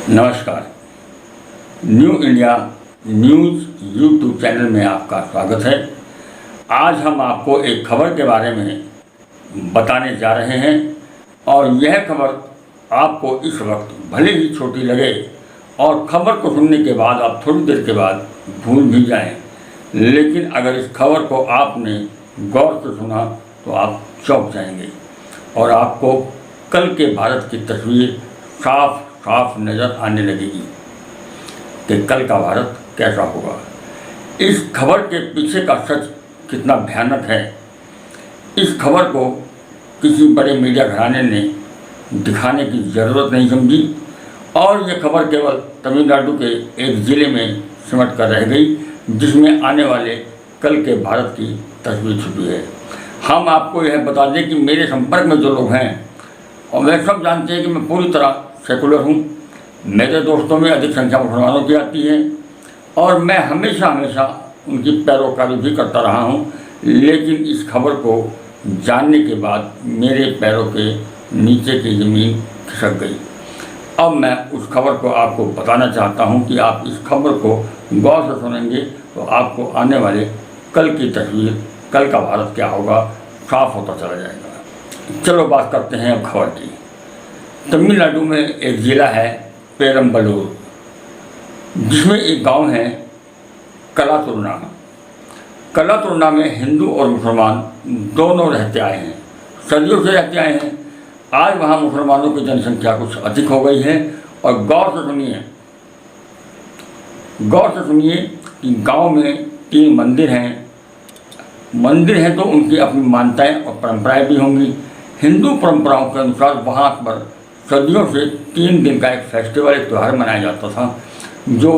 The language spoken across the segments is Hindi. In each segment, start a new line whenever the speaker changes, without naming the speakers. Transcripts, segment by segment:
नमस्कार। New India news YouTube channel में आपका स्वागत है। आज हम आपको एक खबर के बारे में बताने जा रहे हैं और यह खबर आपको इस वक्त भले ही छोटी लगे और खबर को सुनने के बाद आप थोड़ी देर के बाद भूल भी जाएं, लेकिन अगर इस खबर को आपने गौर से सुना तो आप चौंक जाएंगे और आपको कल के भारत की तस्वीर साफ नज़र आने लगेगी कि कल का भारत कैसा होगा। इस खबर के पीछे का सच कितना भयानक है, इस खबर को किसी बड़े मीडिया घराने ने दिखाने की ज़रूरत नहीं समझी और ये खबर केवल तमिलनाडु के एक ज़िले में सिमट कर रह गई जिसमें आने वाले कल के भारत की तस्वीर छुपी है। हम आपको यह बता दें कि मेरे संपर्क में जो लोग हैं और वे सब जानते हैं कि मैं पूरी तरह सेकुलर हूँ। मेरे दोस्तों में अधिक संख्या मुसलमानों की आती है और मैं हमेशा उनकी पैरोकारी भी करता रहा हूँ, लेकिन इस खबर को जानने के बाद मेरे पैरों के नीचे की ज़मीन खिसक गई। अब मैं उस खबर को आपको बताना चाहता हूँ कि आप इस खबर को गौर से सुनेंगे तो आपको आने वाले कल की तस्वीर, कल का भारत क्या होगा, साफ होता चला जाएगा। चलो बात करते हैं अब खबर की। तमिलनाडु में एक ज़िला है पेरम्बलूर, जिसमें एक गांव है कलातुर्ना। कलातुर्ना में हिंदू और मुसलमान दोनों रहते आए हैं, सदियों से रहते आए हैं। आज वहाँ मुसलमानों की जनसंख्या कुछ अधिक हो गई है और गौर से सुनिए कि गांव में 3 मंदिर हैं तो उनकी अपनी मान्यताएं और परंपराएं भी होंगी। हिंदू परंपराओं के अनुसार वहाँ पर सदियों से 3 दिन का एक फेस्टिवल, एक त्यौहार मनाया जाता था जो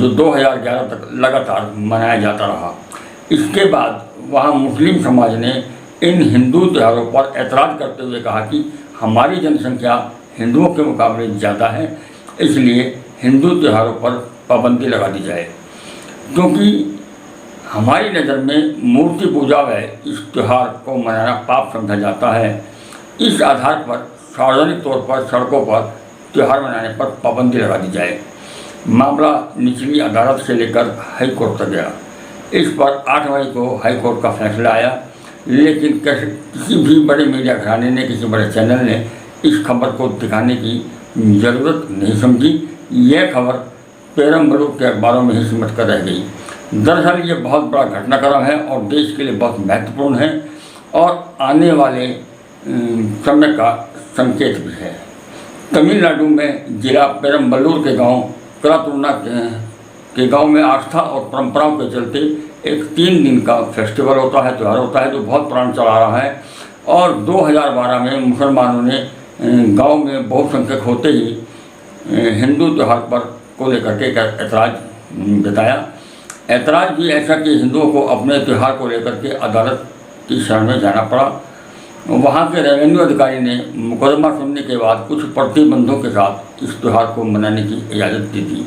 2011 तक लगातार मनाया जाता रहा। इसके बाद वहाँ मुस्लिम समाज ने इन हिंदू त्योहारों पर ऐतराज़ करते हुए कहा कि हमारी जनसंख्या हिंदुओं के मुकाबले ज़्यादा है, इसलिए हिंदू त्योहारों पर पाबंदी लगा दी जाए। क्योंकि हमारी नज़र में मूर्ति पूजा व इस त्यौहार को मनाना पाप समझा जाता है, इस आधार पर सार्वजनिक तौर पर सड़कों पर त्यौहार मनाने पर पाबंदी लगा दी जाए। मामला निचली अदालत से लेकर हाई कोर्ट तक गया। इस पर 8 मई को हाई कोर्ट का फैसला आया, लेकिन किसी भी बड़े मीडिया घराने ने, किसी बड़े चैनल ने इस खबर को दिखाने की ज़रूरत नहीं समझी। यह खबर पेरम्बलूर के अखबारों में ही सिमट कर रह गई। दरअसल ये बहुत बड़ा घटनाक्रम है और देश के लिए बहुत महत्वपूर्ण है और आने वाले समय का संकेत भी है। तमिलनाडु में जिला पेरम्बलूर के गांव कलातुर्ना के गांव में आस्था और परंपराओं के चलते एक 3 दिन का फेस्टिवल होता है, त्यौहार होता है जो बहुत पुराना चला रहा है। और 2012 में मुसलमानों ने गांव में बहुसंख्यक होते ही हिंदू त्यौहार पर को लेकर के ऐतराज़ जताया। ऐतराज़ भी ऐसा कि हिंदुओं को अपने त्यौहार को लेकर के अदालत की शरण में जाना पड़ा। वहाँ के रेवेन्यू अधिकारी ने मुकदमा सुनने के बाद कुछ प्रतिबंधों के साथ इस त्यौहार को मनाने की इजाज़त दी थी,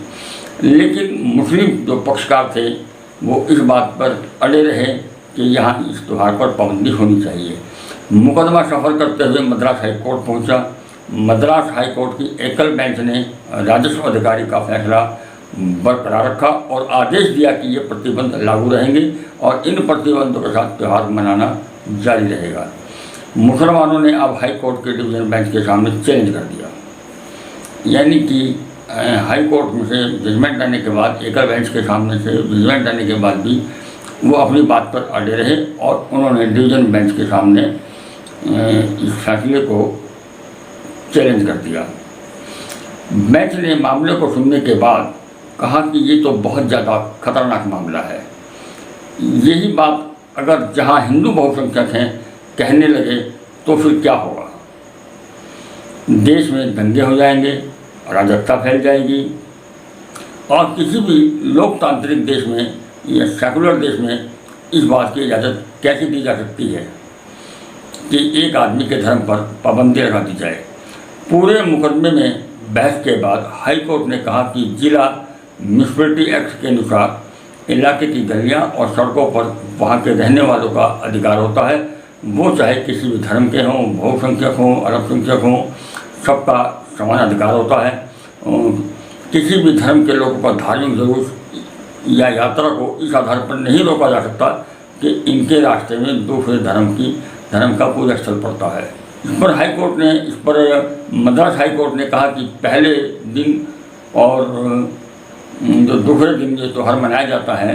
लेकिन मुस्लिम जो पक्षकार थे वो इस बात पर अड़े रहे कि यहाँ इस त्यौहार पर पाबंदी होनी चाहिए। मुकदमा सफर करते हुए मद्रास हाई कोर्ट पहुँचा। मद्रास हाई कोर्ट की एकल बेंच ने राजस्व अधिकारी का फैसला बरकरार रखा और आदेश दिया कि ये प्रतिबंध लागू रहेंगे और इन प्रतिबंधों के साथ त्यौहार मनाना जारी रहेगा। मुसलमानों ने अब हाई कोर्ट के डिवीज़न बेंच के सामने चैलेंज कर दिया, यानी कि हाई कोर्ट में से जजमेंट आने के बाद, एकल बेंच के सामने से जजमेंट आने के बाद भी वो अपनी बात पर अड़े रहे और उन्होंने डिवीज़न बेंच के सामने इस फैसले को चैलेंज कर दिया। बेंच ने मामले को सुनने के बाद कहा कि ये तो बहुत ज़्यादा खतरनाक मामला है। यही बात अगर जहाँ हिंदू बहुसंख्यक हैं कहने लगे तो फिर क्या होगा? देश में दंगे हो जाएंगे, अराजकता फैल जाएगी और किसी भी लोकतांत्रिक देश में या सेकुलर देश में इस बात की इजाज़त कैसे दी जा सकती है कि एक आदमी के धर्म पर पाबंदी लगा दी जाए। पूरे मुकदमे में बहस के बाद हाई कोर्ट ने कहा कि जिला म्यूनिसिपैलिटी एक्ट के अनुसार इलाके की गलियां और सड़कों पर वहां के रहने वालों का अधिकार होता है, वो चाहे किसी भी धर्म के हों, बहुसंख्यक हों, अल्पसंख्यक हों, सबका समान अधिकार होता है। किसी भी धर्म के लोगों का धार्मिक जुलूस या यात्रा को इस आधार पर नहीं रोका जा सकता कि इनके रास्ते में दूसरे धर्म का पूजा स्थल पड़ता है। इस पर मद्रास हाई कोर्ट ने कहा कि पहले दिन और जो दूसरे दिन ये त्यौहार मनाया जाता है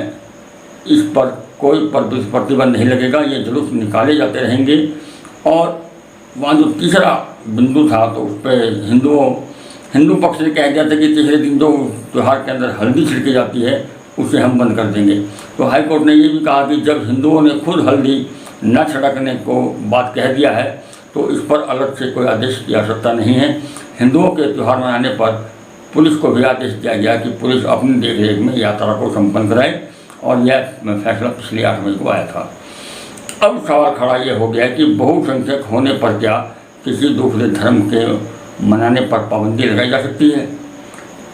इस पर कोई प्रतिबंध नहीं लगेगा, ये जुलूस निकाले जाते रहेंगे। और वहाँ जो तीसरा बिंदु था तो उस पर हिंदू पक्ष से कहा गया था कि तीसरे दिन जो त्यौहार के अंदर हल्दी छिड़की जाती है उसे हम बंद कर देंगे। तो हाई कोर्ट ने ये भी कहा कि जब हिंदुओं ने खुद हल्दी न छिड़कने को बात कह दिया है तो इस पर अलग से कोई आदेश की आवश्यकता नहीं है। हिंदुओं के त्यौहार मनाने पर पुलिस को भी आदेश दिया गया कि पुलिस अपनी देखरेख में यात्रा को संपन्न कराए और यह फैसला पिछले 8 मई को आया था। अब सवाल खड़ा ये हो गया कि बहुसंख्यक होने पर क्या किसी दूसरे धर्म के मनाने पर पाबंदी लगाई जा सकती है?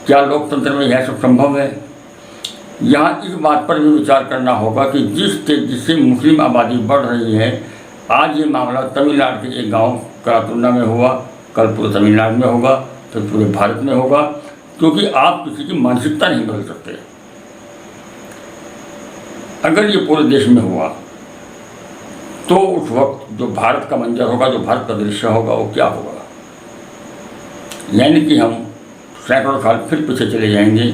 क्या लोकतंत्र में यह सब संभव है? यहाँ इस बात पर भी विचार करना होगा कि जिस तेजी से मुस्लिम आबादी बढ़ रही है, आज ये मामला तमिलनाडु के एक गांव करातुंडा में हुआ, कल पूरे तमिलनाडु में होगा, तो पूरे भारत में होगा, क्योंकि आप किसी की मानसिकता नहीं बदल सकते। अगर ये पूरे देश में हुआ तो उस वक्त जो भारत का मंजर होगा, जो भारत का दृश्य होगा, वो क्या होगा? यानी कि हम सैकड़ों साल फिर पीछे चले जाएंगे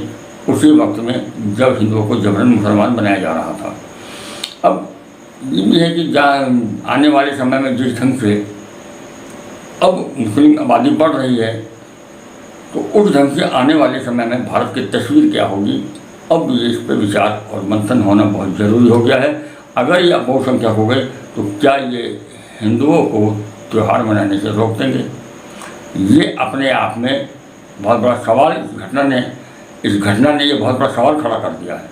उसी वक्त में जब हिंदुओं को जबरन मुसलमान बनाया जा रहा था। अब ये भी है कि आने वाले समय में जिस ढंग से अब मुस्लिम आबादी बढ़ रही है तो उस ढंग से आने वाले समय में भारत की तस्वीर क्या होगी, अब ये इस पर विचार और मंथन होना बहुत ज़रूरी हो गया है। अगर ये बहुसंख्यक हो गए तो क्या ये हिंदुओं को त्यौहार मनाने से रोक देंगे? ये अपने आप में बहुत बड़ा सवाल इस घटना ने ये बहुत बड़ा सवाल खड़ा कर दिया है।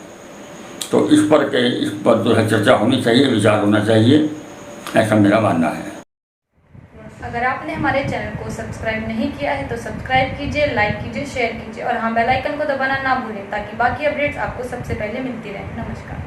तो इस पर जो है चर्चा होनी चाहिए, विचार होना चाहिए, ऐसा मेरा मानना है।
अगर आपने हमारे चैनल को सब्सक्राइब नहीं किया है तो सब्सक्राइब कीजिए, लाइक कीजिए, शेयर कीजिए और हाँ बेल आइकन को दबाना ना भूलें ताकि बाकी अपडेट्स आपको सबसे पहले मिलती रहें। नमस्कार।